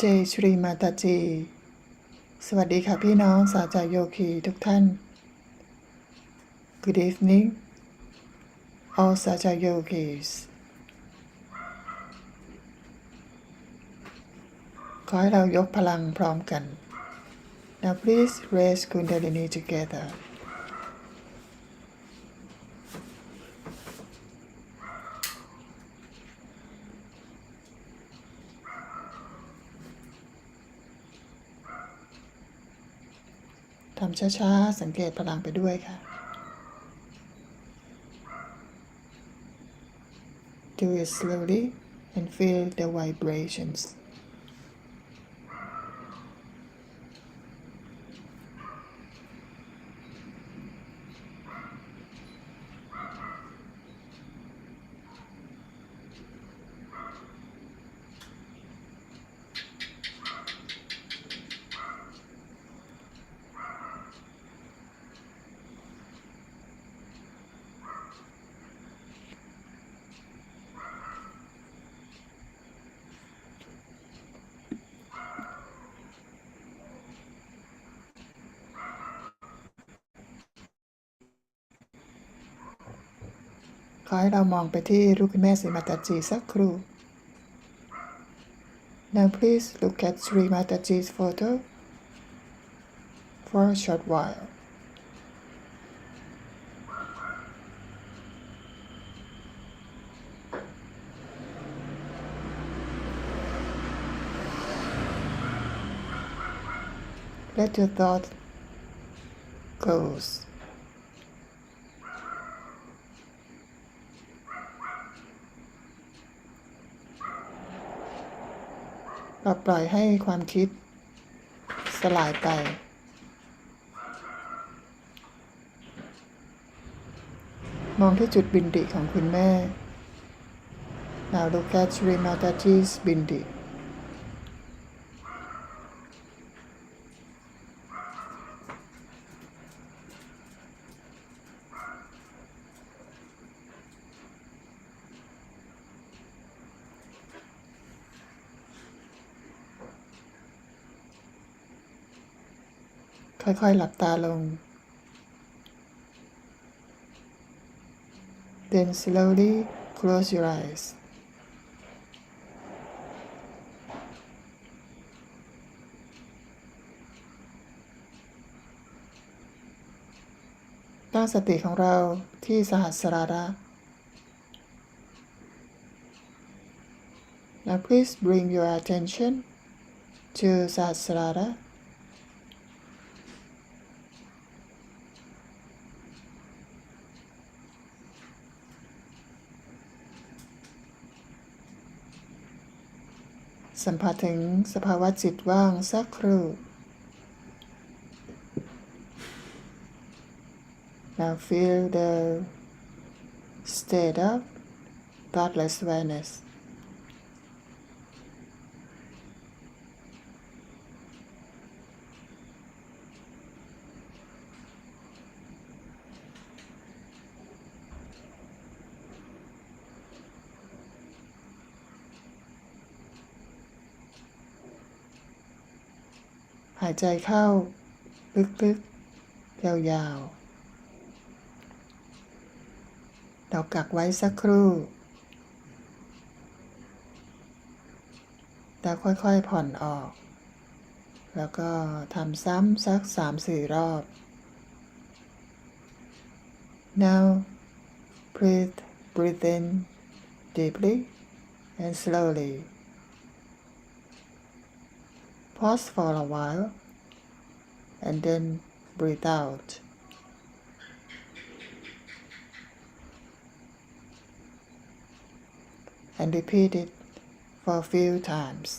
เจชรีมาตาจีสวัสดีค่ะพี่น้องสาจาโยคีทุกท่าน Good evening all สาจาโยคีขอให้เรายกพลังพร้อมกัน Now please raise Kundalini together ทำช้าๆสังเกตพลังไปด้วยค่ะ Do it slowly and feel the vibrationsขอให้เรามองไปที่รูปคุณแม่ศรีมาตาจีสักครู่ Now please look at Sri Mataji's photo for a short while. Let your thought goes. เราปล่อยให้ความคิดสลายไป มองที่จุดบินดิของคุณแม่ Now look at Sri Mataji's bindi. ค่อยๆหลับตาลง Then slowly close your eyes. ตั้งสติของเราที่สหัสราระ Now please bring your attention to Sahasrara. สัมผัสถึงสภาวะจิตว่างสักครู่ Now feel the state of thoughtless awareness. หายใจเข้าลึกๆยาวๆเรากักไว้สักครู่แล้วค่อยๆผ่อนออกแล้วก็ทำซ้ำสัก 3-4 รอบ Now breathe in deeply and slowly. Pause for a while and then breathe out. And repeat it for a few times.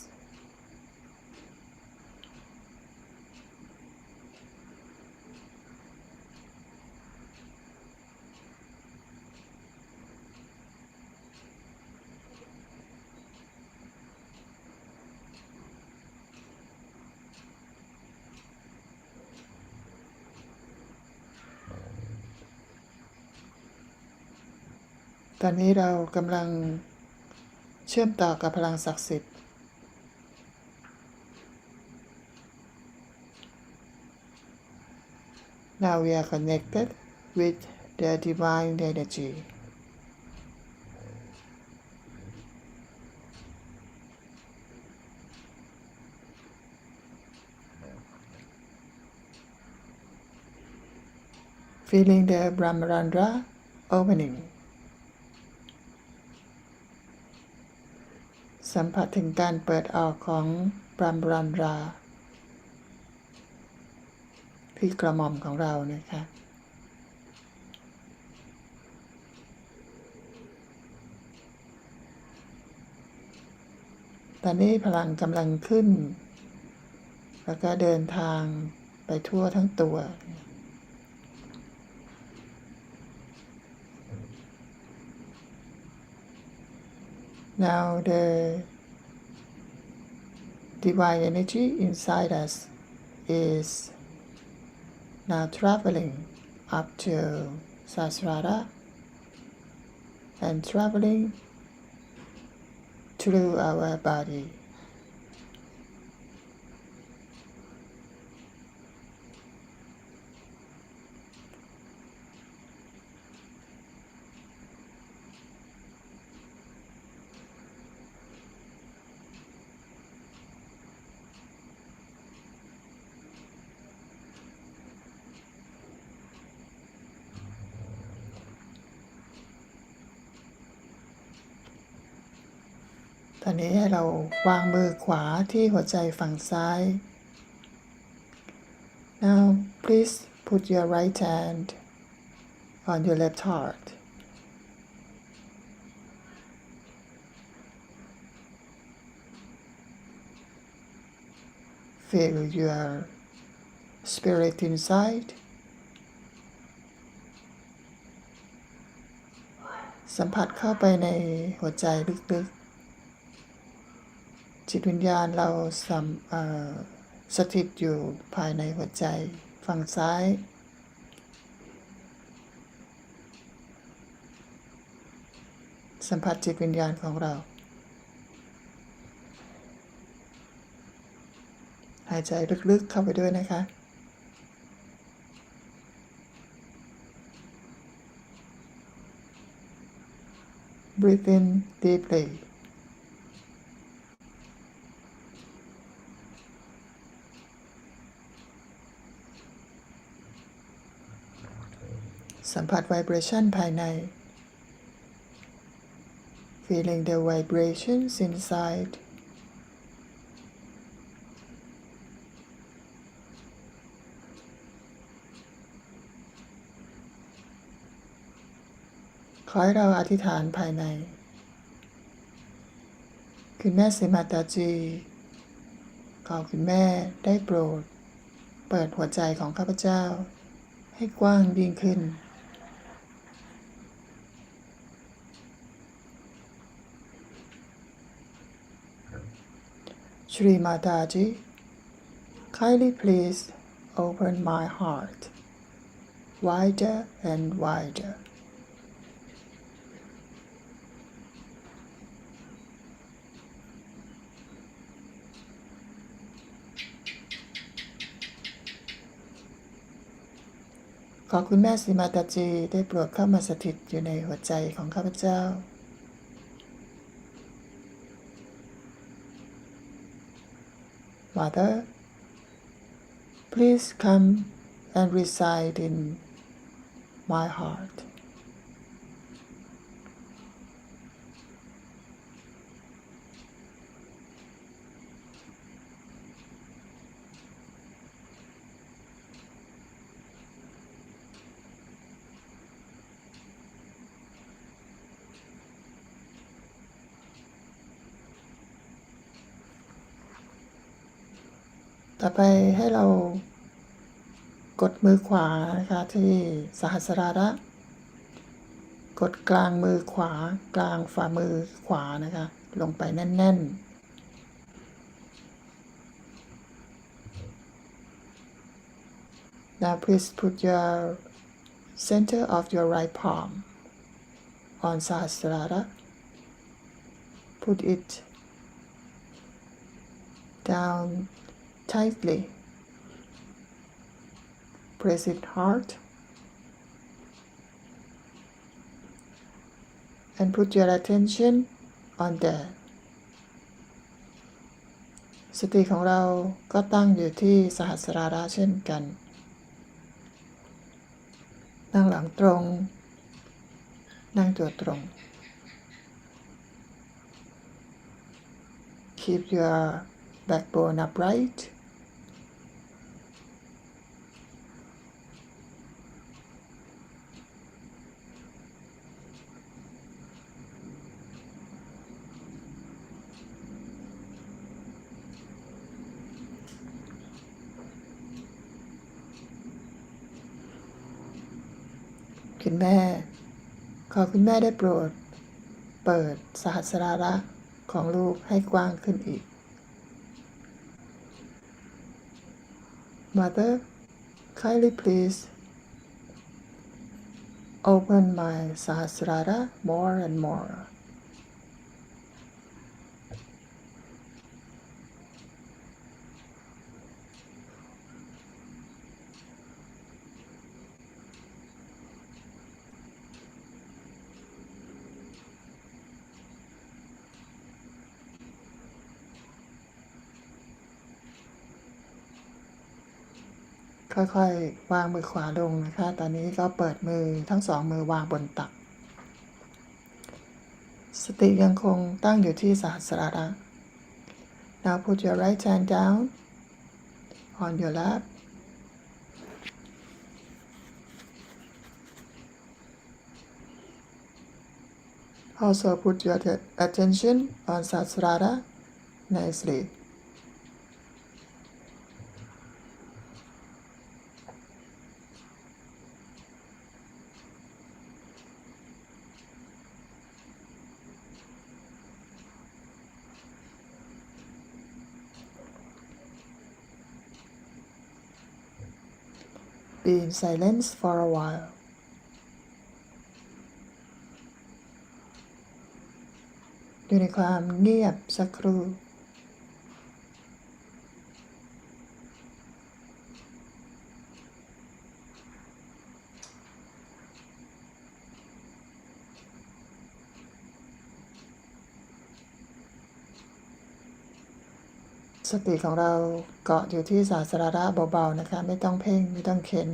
ตอนนี้เรากำลังเชื่อมต่อกับพลังศักดิ์สิทธิ์ Now we are connected with the divine energy. Feeling the Brahmarandra opening. สัมผัสถึงการเปิดออกของ Brahmarandra ที่กระหม่อมของเรานะคะตอนนี้พลังกำลังขึ้นแล้วก็เดินทางไปทั่วทั้งตัว Now the divine energy inside us is now traveling up to Sahasrara and traveling through our body.ตอนนี้ให้เราวางมือขวาที่หัวใจฝั่งซ้าย Now please put your right hand on your left heart. Feel your spirit inside. สัมผัสเข้าไปในหัวใจลึกๆจิตวิญญาณเราสถิตอยู่ภายในหัวใจฝั่งซ้ายสัมผัสจิตวิญญาณของเราหายใจลึกๆเข้าไปด้วยนะคะ Breathe in deeply.สัมผัส vibration ภายใน Feeling the vibrations inside. ขอให้เราอธิษฐานภายในคุณแม่สิมาตาจีขอคุณแม่ได้โปรดเปิดหัวใจของข้าพเจ้าให้กว้างยิ่งขึ้นShri Mataji, kindly please open my heart wider and wider.ขอคุณแม่สิมาตาจีได้โปรดเข้ามาสถิตอยู่ในหัวใจของข้าพเจ้าMother, please come and reside in my heart. ต่อไปให้เรากดมือขวานะคะที่สหัสราระกดกลางมือขวากลางฝ่ามือขวานะคะลงไปแน่นๆ Now please put your center of your right palm on Sahasrara. Put it down tightly press it hard and put your attention on that สติของเราก็ตั้งอยู่ที่สหัสราระเช่นกันนั่งหลังตรงนั่งตัวตรง Keep your backbone uprightคุณแม่ขอคุณแม่ได้โปรดเปิดสหัสราระของลูกให้กว้างขึ้นอีก Mother kindly please open my sahasrara more and moreค่อยๆวางมือขวาลงนะคะตอนนี้ก็เปิดมือทั้งสองมือวางบนตักสติยังคงตั้งอยู่ที่สหัสราระ Now put your right hand down on your lap Also put your attention on sahasrara nicely Be in silence for a while อยู่ในความเงียบสักครู่สติของเราเกาะอยู่ที่สหัสราระเบาๆนะคะไม่ต้องเพ่งไม่ต้องเค้น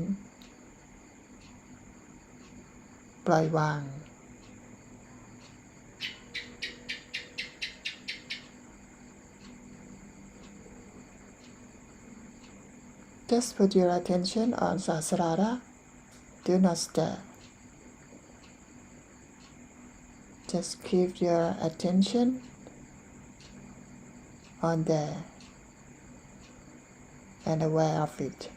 ปล่อยวาง Just put your attention on sahasrara do not stare Just keep your attention on there and aware of it.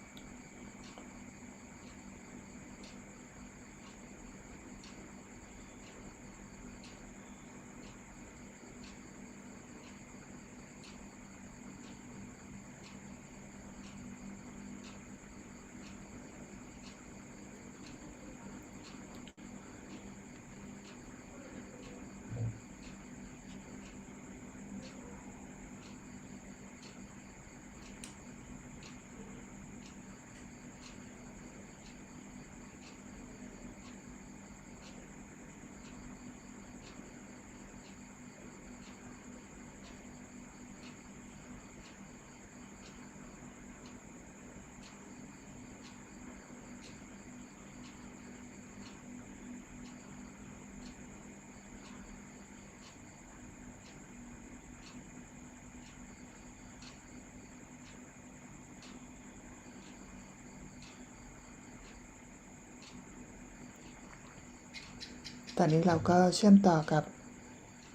ตอนนี้เราก็เชื่อมต่อกับ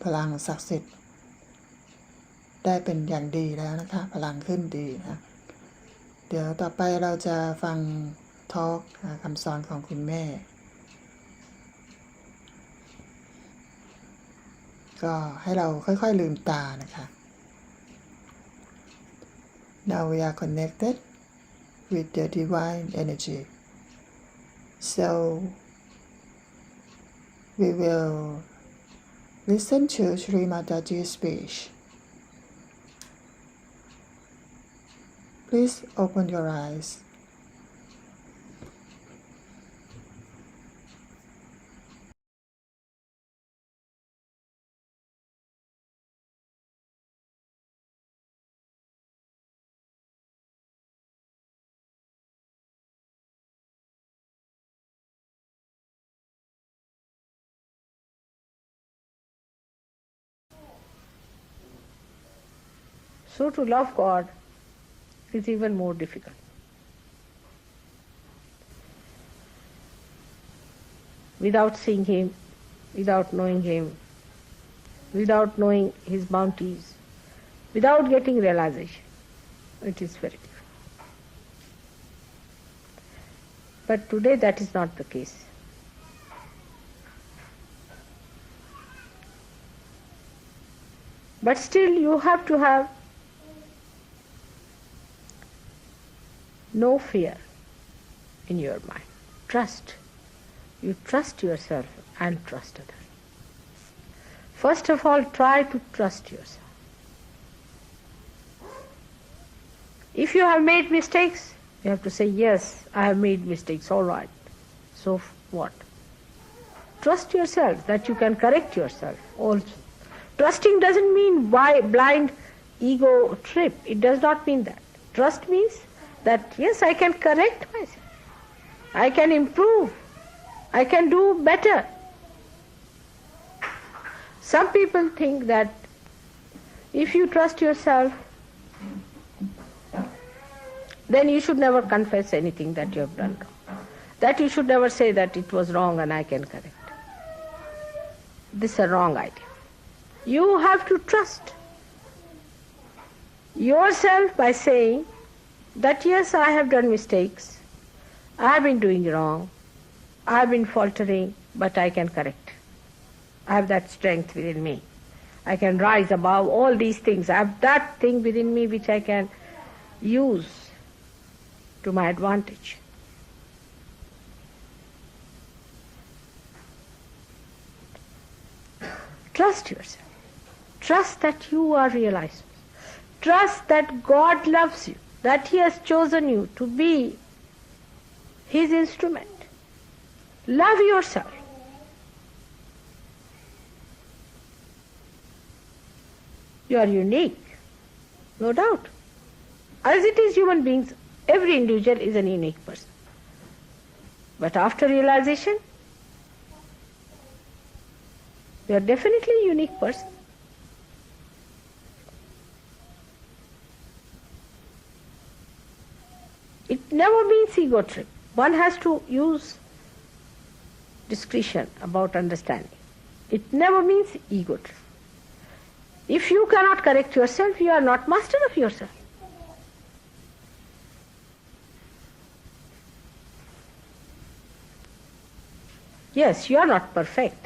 พลังศักดิ์สิทธิ์ได้เป็นอย่างดีแล้วนะคะพลังขึ้นดีนะเดี๋ยวต่อไปเราจะฟังทอล์กคำสอนของคุณแม่ก็ให้เราค่อยๆลืมตานะคะ Now we are connected with the divine energy so we will listen to Sri Mataji's speech. Please open your eyes. So to love God is even more difficult. Without seeing Him, without knowing Him, without knowing His bounties, without getting realization, it is very difficult. But today that is not the case. But still you have to have no fear in your mind. Trust. You trust yourself and trust others. First of all, try to trust yourself. If you have made mistakes, you have to say, yes, I have made mistakes, all right. So what? Trust yourself that you can correct yourself also. Trusting doesn't mean blind ego trip. It does not mean that. Trust means that, yes, I can correct myself. I can improve. I can do better. Some people think that if you trust yourself, then you should never confess anything that you have done wrong. That you should never say that it was wrong and I can correct. This is a wrong idea. You have to trust yourself by saying that yes, I have done mistakes, I have been doing wrong, I have been faltering, but I can correct. I have that strength within me. I can rise above all these things. I have that thing within me which I can use to my advantage. Trust yourself. Trust that you are realized. Trust that God loves you, that He has chosen you to be His instrument. Love yourself. You are unique, no doubt. As it is human beings, every individual is a unique person. But after realization, you are definitely a unique person. It never means ego trip. One has to use discretion about understanding. It never means ego trip. If you cannot correct yourself, you are not master of yourself. Yes, you are not perfect.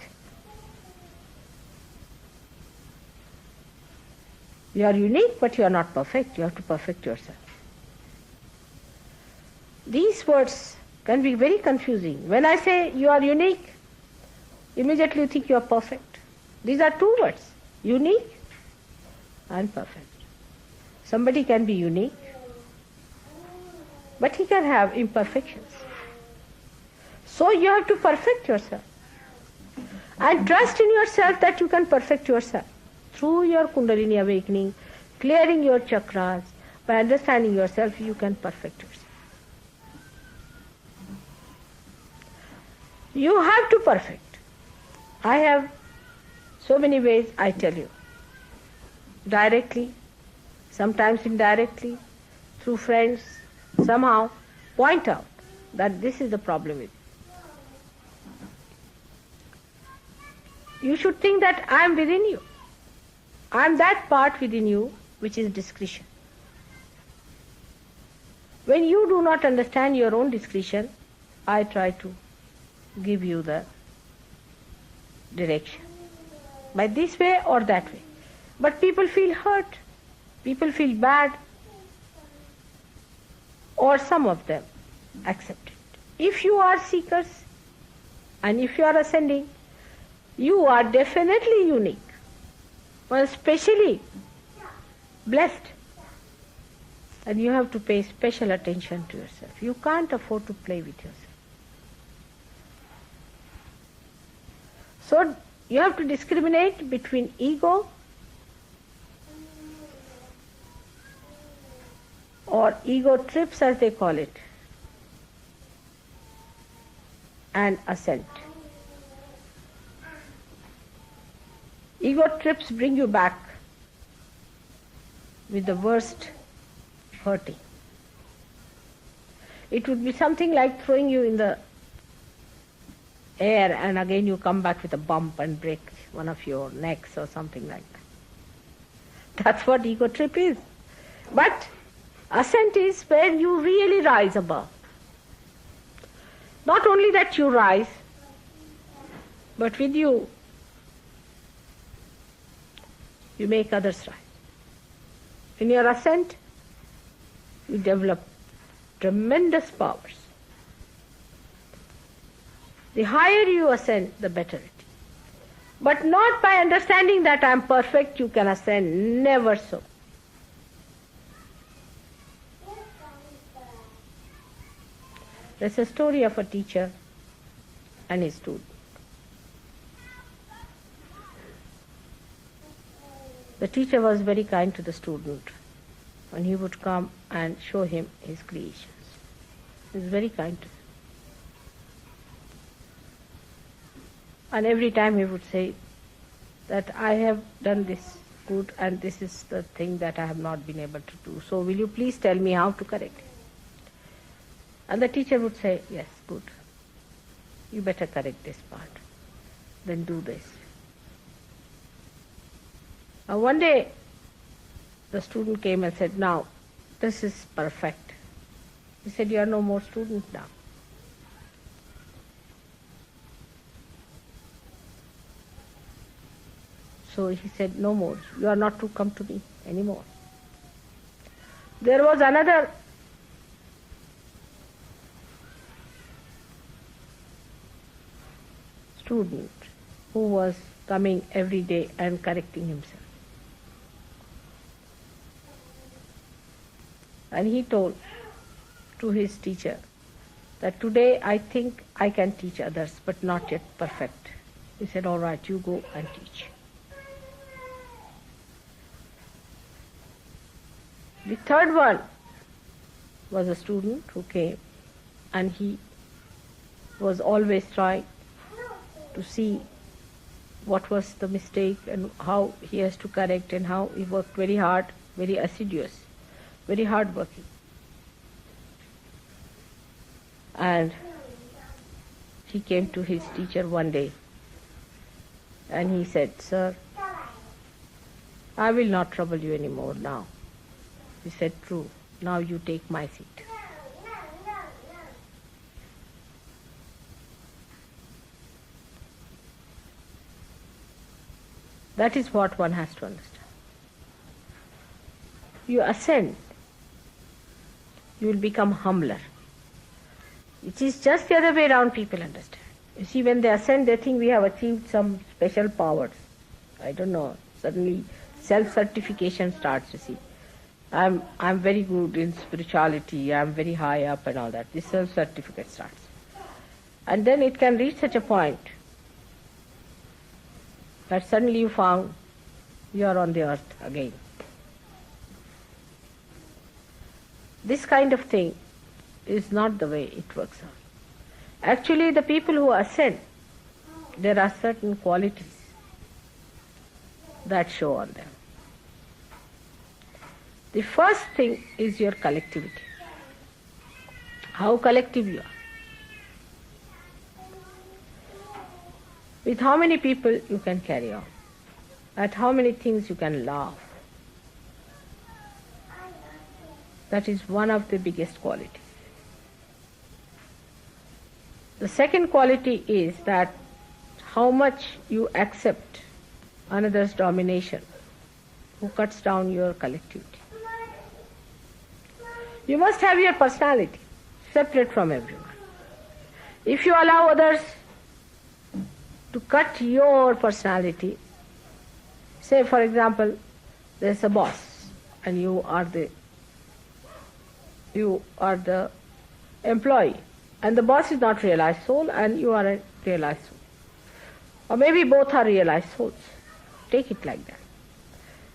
You are unique, but you are not perfect. You have to perfect yourself. These words can be very confusing. When I say you are unique, immediately you think you are perfect. These are two words, unique and perfect. Somebody can be unique, but he can have imperfections. So you have to perfect yourself. And trust in yourself that you can perfect yourself. Through your Kundalini awakening, clearing your chakras, by understanding yourself, you can perfect yourself. You have to perfect. I have so many ways I tell you. Directly, sometimes indirectly, through friends, somehow point out that this is the problem with you. You should think that I am within you. I am that part within you which is discretion. When you do not understand your own discretion, I try to give you the direction. By this way or that way. But people feel hurt, people feel bad, or some of them accept it. If you are seekers and if you are ascending, you are definitely unique, or especially blessed. And you have to pay special attention to yourself. You can't afford to play with yourself. So you have to discriminate between ego or ego trips as they call it, and ascent. Ego trips bring you back with the worst hurting. It would be something like throwing you in the air and again you come back with a bump and break one of your necks or something like that. That's what ego trip is. But ascent is where you really rise above. Not only that you rise, but with you make others rise. In your ascent, you develop tremendous powers. The higher you ascend, the better it is. But not by understanding that I am perfect you can ascend, never so. There's a story of a teacher and his student. The teacher was very kind to the student and he would come and show him his creations. He was very kind to him. And every time he would say that I have done this good and this is the thing that I have not been able to do. So will you please tell me how to correct it? And the teacher would say, yes, good. You better correct this part. Then do this. Now one day the student came and said, now this is perfect. He said, you are no more student now. So he said, no more. You are not to come to me anymore. There was another student who was coming every day and correcting himself. And he told to his teacher that today I think I can teach others, but not yet perfect. He said, all right, you go and teach. The third one was a student who came and he was always trying to see what was the mistake and how he has to correct, and how he worked very hard, very assiduous, very hard working. And he came to his teacher one day and he said, sir, I will not trouble you anymore now. He said, true, now you take my seat. That is what one has to understand. You ascend, you will become humbler. It is just the other way around people understand. You see, when they ascend, they think we have achieved some special powers. I don't know, suddenly self-certification starts, you see. I'm very good in spirituality, I'm very high up and all that. This self-certificate starts. And then it can reach such a point that suddenly you found you are on the earth again. This kind of thing is not the way it works out. Actually, the people who ascend, there are certain qualities that show on them. The first thing is your collectivity. How collective you are. With how many people you can carry on. At how many things you can laugh. That is one of the biggest qualities. The second quality is that how much you accept another's domination, who cuts down your collectivity. You must have your personality separate from everyone. If you allow others to cut your personality, say for example, there's a boss and you are the employee, and the boss is not realized soul and you are a realized soul. Or maybe both are realized souls. Take it like that.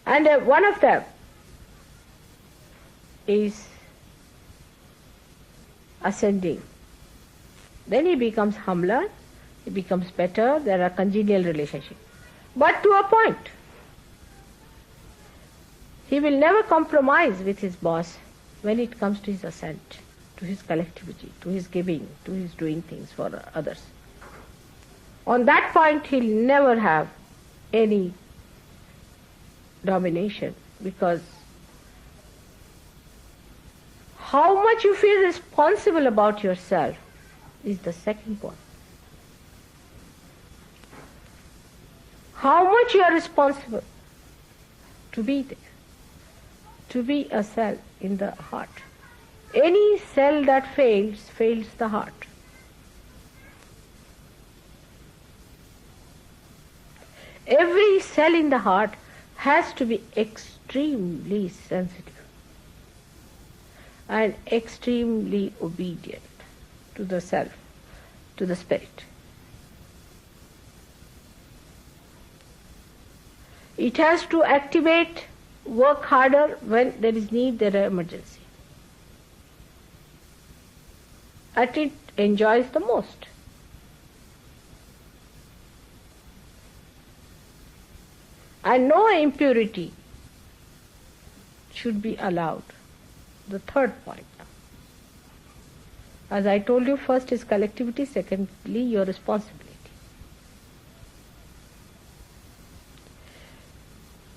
And one of them is ascending. Then he becomes humbler, he becomes better, there are congenial relationships. But to a point. He will never compromise with his boss when it comes to his ascent, to his collectivity, to his giving, to his doing things for others. On that point, he'll never have any domination, because how much you feel responsible about yourself is the second point. How much you are responsible to be there, to be a cell in the heart. Any cell that fails, fails the heart. Every cell in the heart has to be extremely sensitive and extremely obedient to the self, to the spirit. It has to activate, work harder when there is need, there is emergency. And it enjoys the most. And no impurity should be allowed. The third point. As I told you, first is collectivity, secondly your responsibility.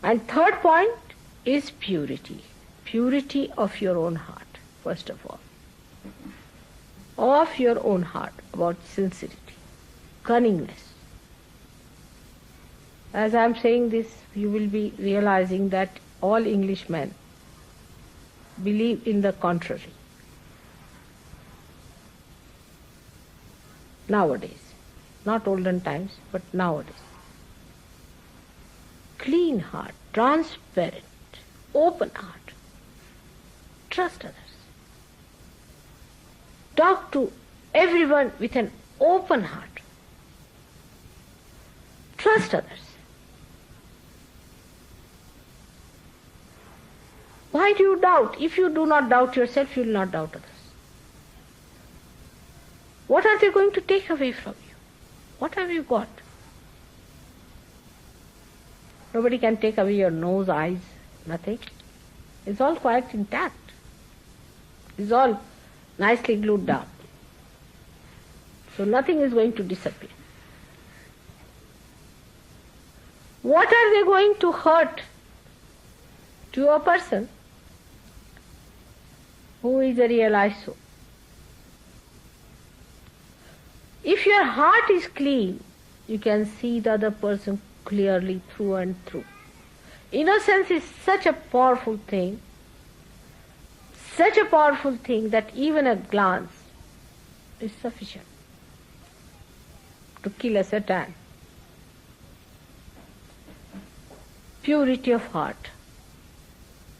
And third point is purity. Purity of your own heart, first of all. Of your own heart, about sincerity, cunningness. As I am saying this, you will be realizing that all Englishmen believe in the contrary. Nowadays, not olden times, but nowadays. Clean heart, transparent, open heart. Trust others. Talk to everyone with an open heart. Trust others. Why do you doubt? If you do not doubt yourself, you will not doubt others. What are they going to take away from you? What have you got? Nobody can take away your nose, eyes, nothing. It's all quite intact. It's all nicely glued down. So nothing is going to disappear. What are they going to hurt to a person who is a realized soul? If your heart is clean, you can see the other person clearly through and through. Innocence is such a powerful thing that even a glance is sufficient to kill a Satan. Purity of heart.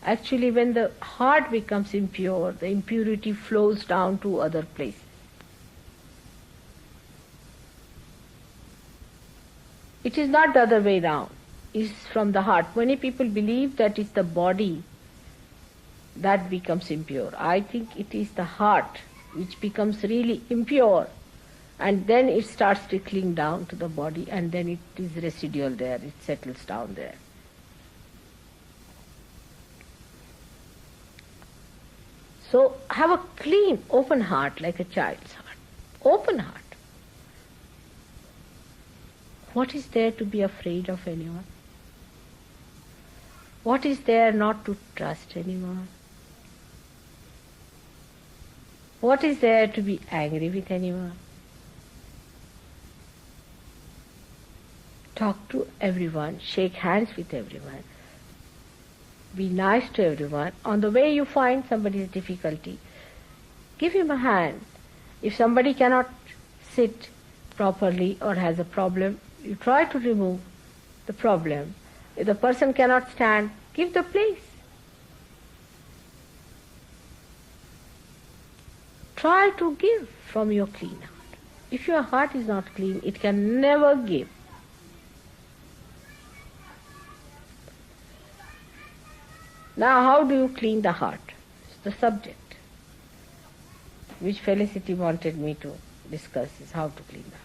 Actually, when the heart becomes impure, the impurity flows down to other places. It is not the other way round. It is from the heart. Many people believe that it's the body that becomes impure. I think it is the heart which becomes really impure, and then it starts trickling down to the body, and then it is residual there, it settles down there. So have a clean, open heart like a child's heart. Open heart. What is there to be afraid of anyone? What is there not to trust anyone? What is there to be angry with anyone? Talk to everyone, shake hands with everyone, be nice to everyone. On the way you find somebody's difficulty, give him a hand. If somebody cannot sit properly or has a problem, you try to remove the problem. If the person cannot stand, give the place. Try to give from your clean heart. If your heart is not clean, it can never give. Now, how do you clean the heart? It's the subject which Felicity wanted me to discuss, is how to clean the heart.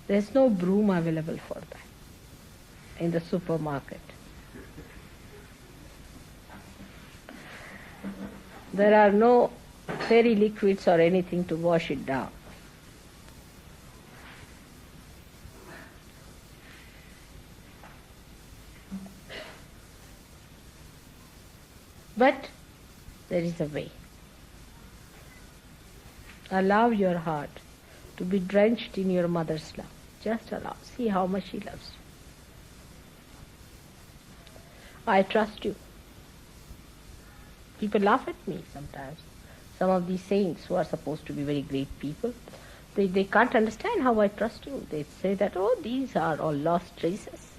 There's no broom available for that in the supermarket. There are no fairy liquids or anything to wash it down. But there is a way. Allow your heart to be drenched in your mother's love. Just allow. See how much she loves you. I trust you. People laugh at me sometimes. Some of these saints who are supposed to be very great people, they can't understand how I trust you. They say that, oh, these are all lost traces.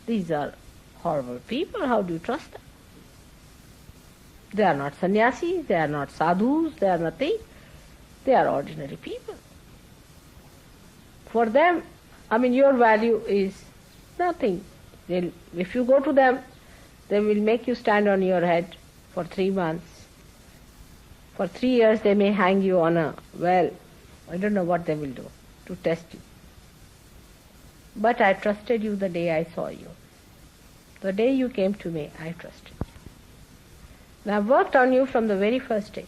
These are horrible people. How do you trust them? They are not sannyasis, they are not sadhus, they are nothing. They are ordinary people. For them, your value is nothing. If you go to them, they will make you stand on your head for 3 months. For 3 years they may hang you on I don't know what they will do to test you. But I trusted you the day I saw you. The day you came to me, I trusted you. And I've worked on you from the very first day,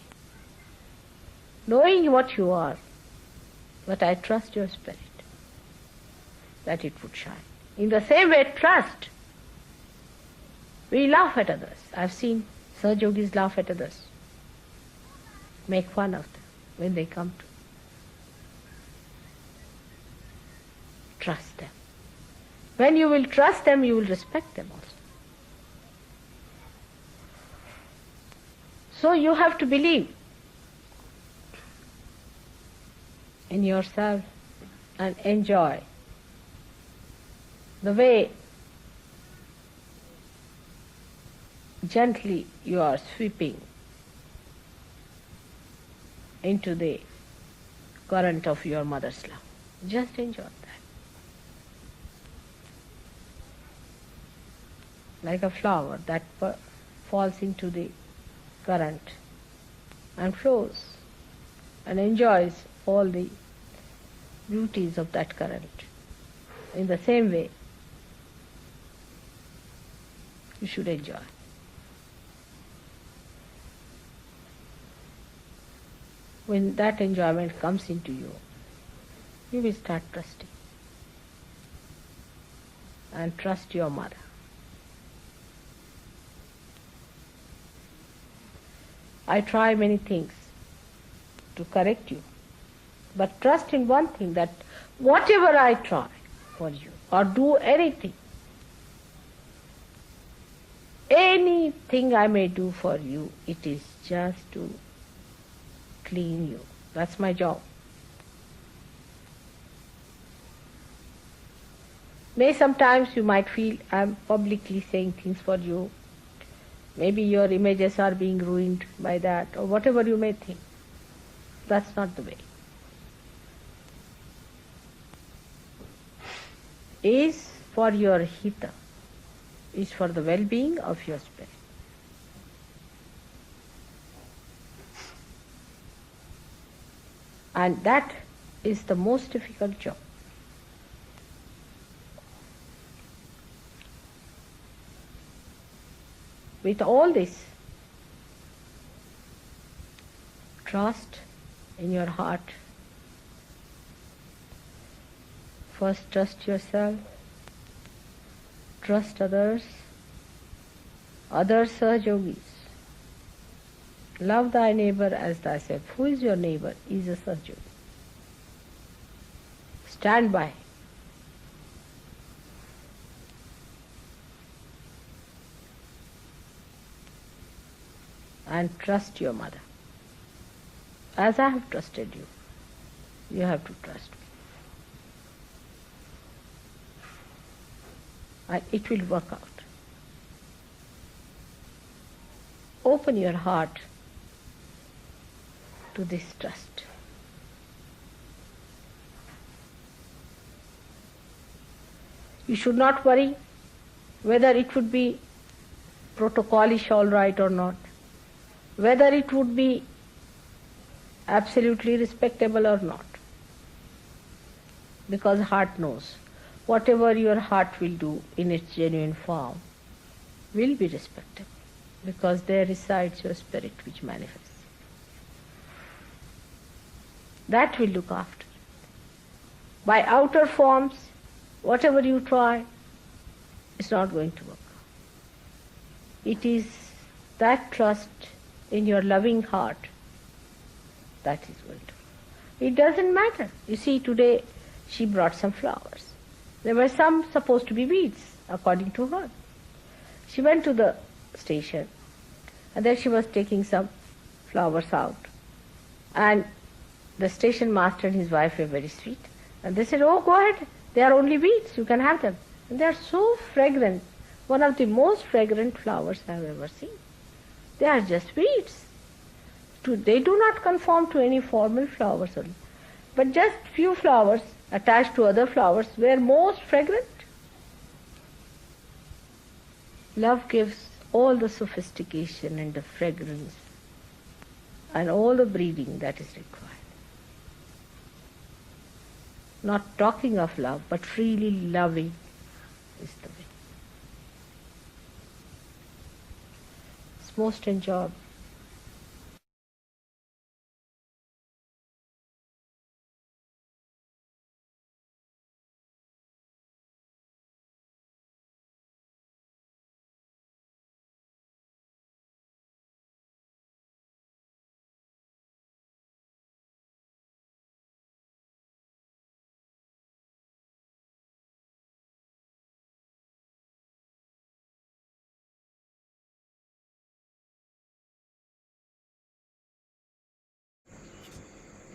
knowing what you are, but I trust your spirit, that it would shine. In the same way, trust. We laugh at others. I've seen Sahaj Yogis laugh at others, make fun of them when they come to. Trust them. When you will trust them, you will respect them also. So you have to believe in yourself and enjoy the way gently you are sweeping into the current of your mother's love. Just enjoy that. Like a flower that falls into the current and flows and enjoys all the beauties of that current. In the same way, you should enjoy. When that enjoyment comes into you, you will start trusting. And trust your mother. I try many things to correct you, but trust in one thing, that whatever I try for you or do anything I may do for you, it is just to clean you. That's my job. May sometimes you might feel I'm publicly saying things for you. Maybe your images are being ruined by that, or whatever you may think. That's not the way. Is for your hita, is for the well-being of your spirit. And that is the most difficult job. With all this, trust in your heart. First trust yourself, trust others, other Sahaj Yogis. Love thy neighbor as thyself. Who is your neighbor? He is a Sahaj Yogi. Stand by. And trust your mother. As I have trusted you, you have to trust me. And it will work out. Open your heart to this trust. You should not worry whether it would be protocolish all right or not, whether it would be absolutely respectable or not. Because heart knows. Whatever your heart will do in its genuine form will be respectable, because there resides your spirit which manifests. That will look after. By outer forms, whatever you try, it's not going to work. It is that trust in your loving heart that is going to work. It doesn't matter. You see, today she brought some flowers. There were some supposed to be weeds, according to her. She went to the station, and then she was taking some flowers out. And the station master and his wife were very sweet. And they said, "Oh, go ahead. They are only weeds. You can have them." And they are so fragrant. One of the most fragrant flowers I have ever seen. They are just weeds. They do not conform to any formal flowers only. But just few flowers attached to other flowers were most fragrant. Love gives all the sophistication and the fragrance and all the breeding that is required. Not talking of love, but freely loving is the way. It's most enjoyable.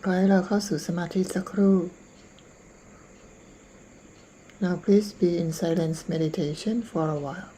ขอให้เราเข้าสู่สมาธิสักครู่ Now please be in silence meditation for a while.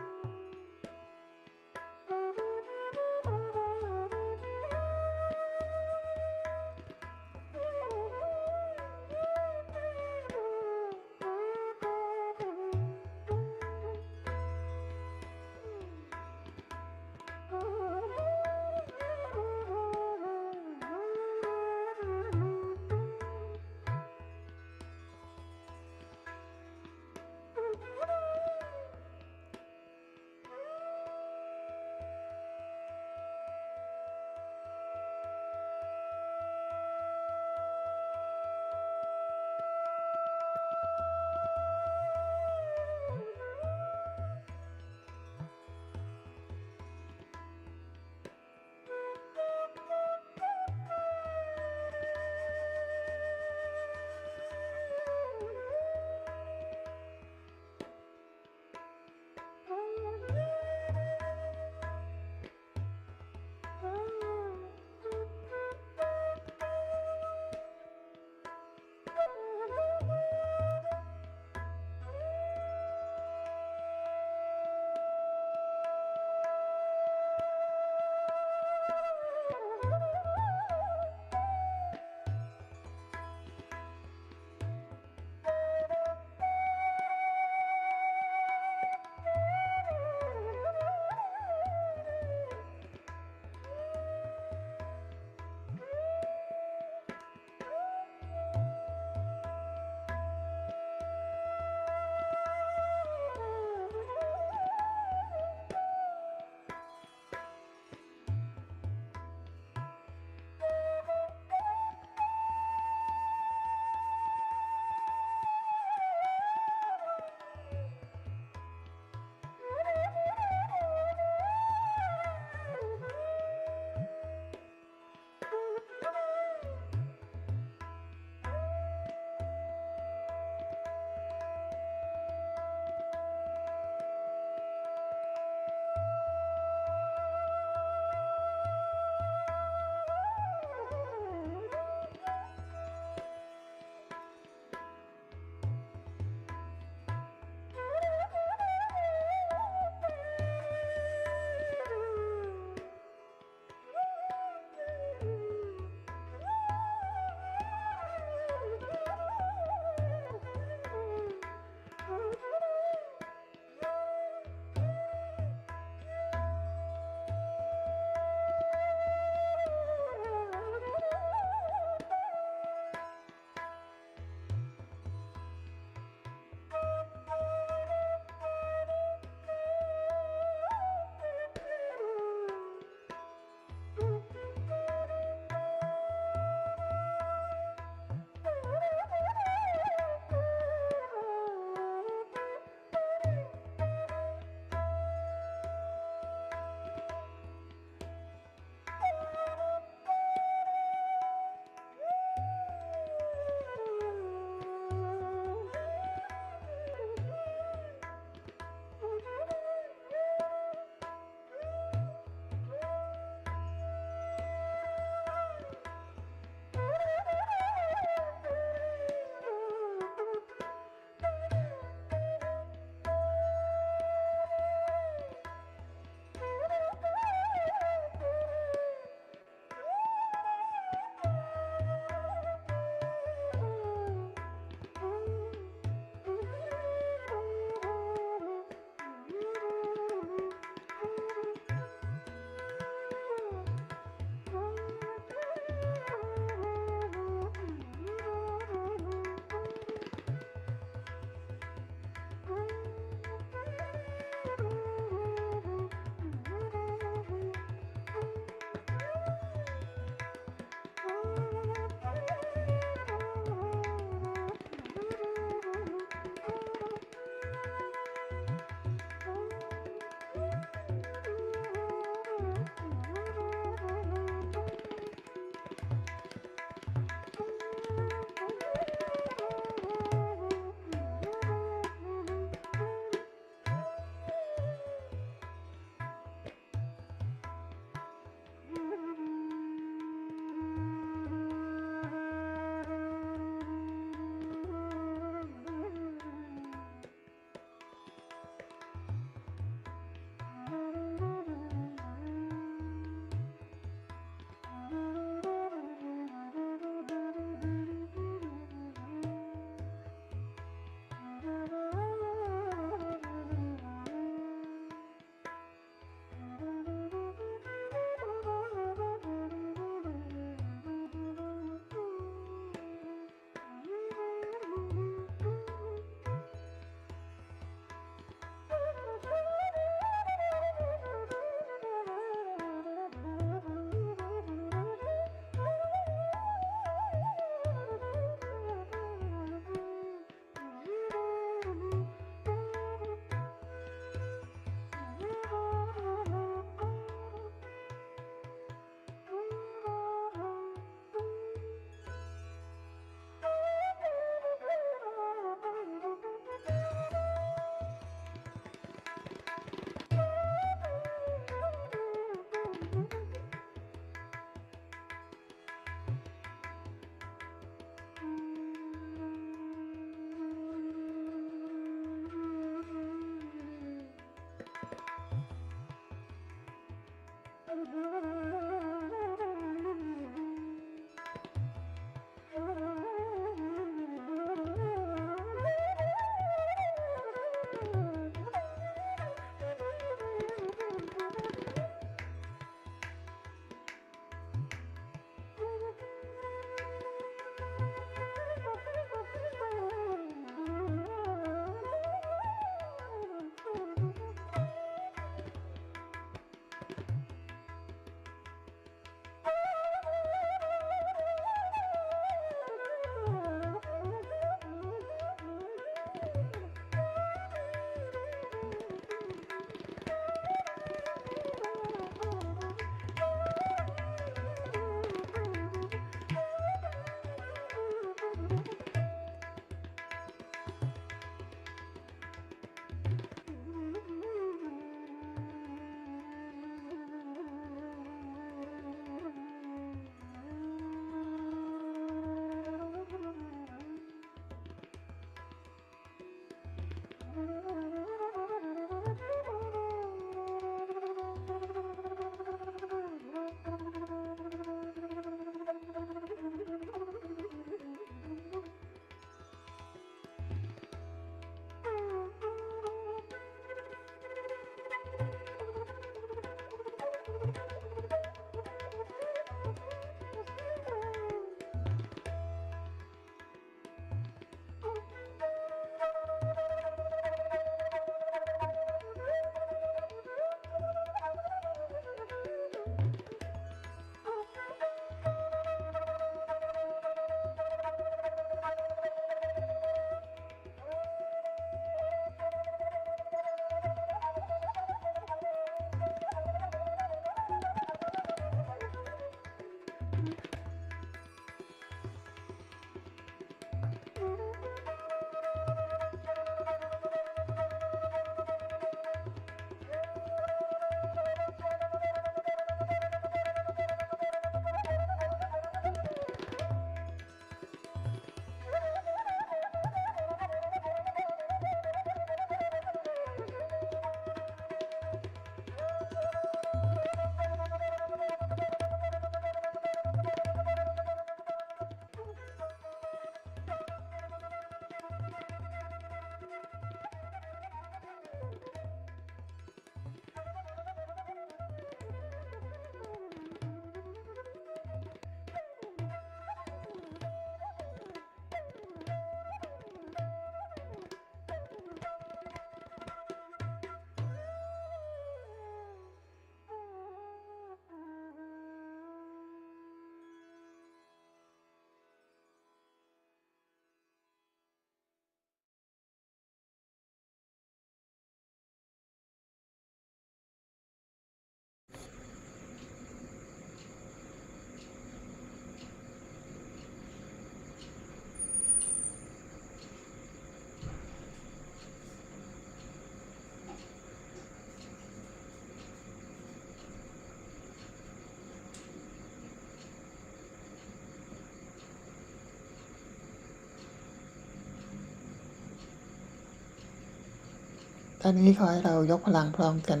ตอนนี้ขอให้เรายกพลังพร้อมกัน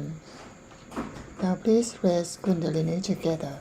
Now please raise Kundalini together.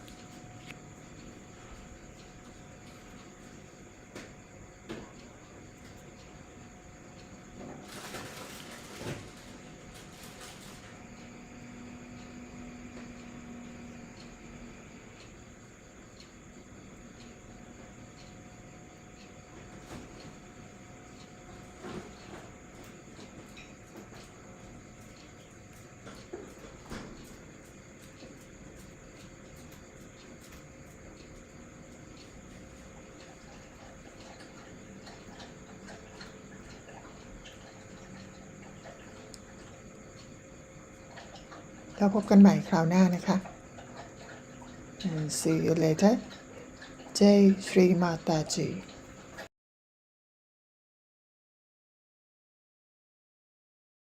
แล้วพบกันใหม่คราวหน้านะคะ See you later. Jai Shri Mataji.